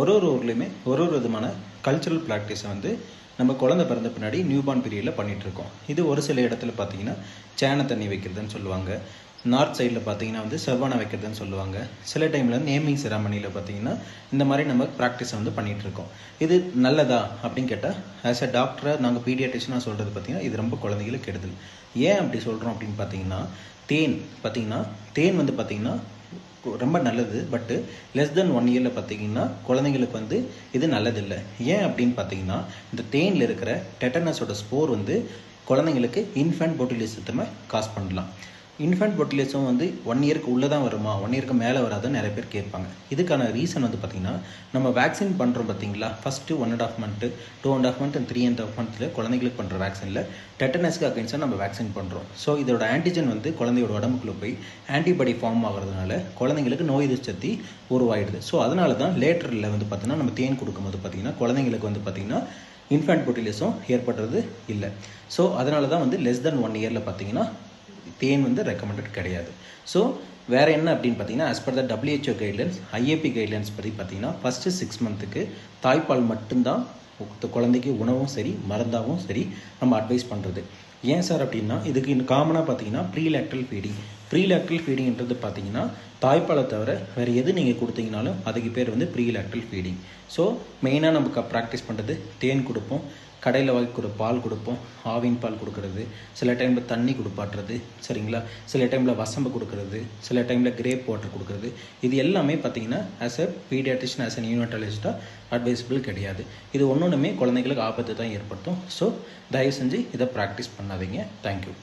ஒரு ஊர்லேயுமே ஒரு விதமான கல்ச்சுரல் ப்ராக்டிஸை வந்து நம்ம குழந்தை பிறந்த பின்னாடி நியூபார்ன் பீரியடில் பண்ணிகிட்ருக்கோம். இது ஒரு சில இடத்துல பார்த்தீங்கன்னா சேனை தண்ணி வைக்கிறதுன்னு சொல்லுவாங்க. நார்த் சைடில் பார்த்தீங்கன்னா வந்து செவ்வானை வைக்கிறதுன்னு சொல்லுவாங்க. சில டைமில் நேமிங் செராமனியில் பார்த்தீங்கன்னா இந்த மாதிரி நம்ம ப்ராக்டிஸை வந்து பண்ணிகிட்ருக்கோம். இது நல்லதா அப்படின்னு கேட்டால், ஆஸ் அ டாக்டராக நாங்கள் பீடியாட்ரிஷனாக சொல்கிறது பார்த்தீங்கன்னா இது ரொம்ப குழந்தைகளுக்கு கெடுதல். ஏன் அப்படி சொல்கிறோம் அப்படின்னு பார்த்தீங்கன்னா, தேன் வந்து பார்த்தீங்கன்னா ரொம்ப நல்லது. பட்டு லெஸ் தென் 1 இயரில் பார்த்தீங்கன்னா குழந்தைங்களுக்கு வந்து இது நல்லதில்லை. ஏன் அப்படின்னு பார்த்தீங்கன்னா, இந்த தேனில் இருக்கிற டெட்டனஸோட ஸ்போர் வந்து குழந்தைங்களுக்கு இன்ஃபென்ட் பொட்டுலிசத்தை காஸ் பண்ணலாம். இன்ஃபென்ட் பொட்டுலிசம் வந்து 1 இயருக்கு உள்ளே தான் வருமா, 1 இயருக்கு மேலே வராதுன்னு நிறைய பேர் கேட்பாங்க. இதுக்கான ரீசன் வந்து பார்த்திங்கன்னா, நம்ம வேக்சின் பண்ணுறோம் பார்த்தீங்களா, ஃபஸ்ட்டு 1.5 மந்த்து 2.5 மந்த் அண்ட் 3.5 மந்த்தில் குழந்தைங்களுக்கு பண்ணுற வேக்சினில் டெட்டனஸ்க்கு அகைன்ஸ்டாக நம்ம வேக்சின் பண்ணுறோம். ஸோ இதோட ஆன்டிஜன் வந்து குழந்தையோட உடம்புக்குள்ளே போய் ஆன்டிபாடி ஃபார்ம் ஆகிறதுனால குழந்தைங்களுக்கு நோய் எதிர்ப்பு சக்தி உருவாயிடுது. ஸோ அதனால தான் லேட்டரில் வந்து பார்த்திங்கன்னா நம்ம தேன் கொடுக்கும்போது பார்த்திங்கன்னா குழந்தைங்களுக்கு வந்து பார்த்திங்கன்னா இன்ஃபென்ட் பொட்டுலிசம் ஏற்படுறது இல்லை. ஸோ அதனால தான் வந்து லெஸ் தென் 1 இயரில் பார்த்திங்கன்னா தேன் வந்து ரெக்கமெண்டட் கிடையாது. ஸோ வேறு என்ன அப்படின்னு பார்த்தீங்கன்னா, as per the WHO guidelines, IAP guidelines பற்றி பார்த்தீங்கன்னா ஃபஸ்ட்டு 6 மந்த்துக்கு தாய்ப்பால் மட்டும்தான் குழந்தைக்கு உணவும் சரி மருந்தாகவும் சரி நம்ம அட்வைஸ் பண்ணுறது. ஏன் சார் அப்படின்னா, இதுக்கு காமனாக பார்த்தீங்கன்னா ப்ரீலாக்டல் ஃபீடிங்கிறது பார்த்தீங்கன்னா தாய்ப்பாலை தவிர வேறு எது நீங்கள் கொடுத்தீங்கனாலும் அதுக்கு பேர் வந்து ப்ரீலாக்டல் ஃபீடிங். ஸோ மெயினாக நம்ம ப்ராக்டிஸ் பண்ணுறது தேன் கொடுப்போம், கடையில் வாங்கி பால் கொடுப்போம், ஆவின் பால் கொடுக்கறது, சில டைமில் தண்ணி கொடுப்பாட்டுறது, சரிங்களா, சில டைமில் வசம்பு கொடுக்கறது, சில டைமில் கிரேப் வாட்டர் கொடுக்கறது. இது எல்லாமே பார்த்தீங்கன்னா as a paediatrician, as a நியூனட்டாலஜிஸ்டாக அட்வைசபிள் கிடையாது. இது ஒன்றுமே குழந்தைங்களுக்கு ஆபத்து தான் ஏற்படுத்தும். ஸோ தயவு செஞ்சு இதை ப்ராக்டிஸ் பண்ணாதீங்க. தேங்க்யூ.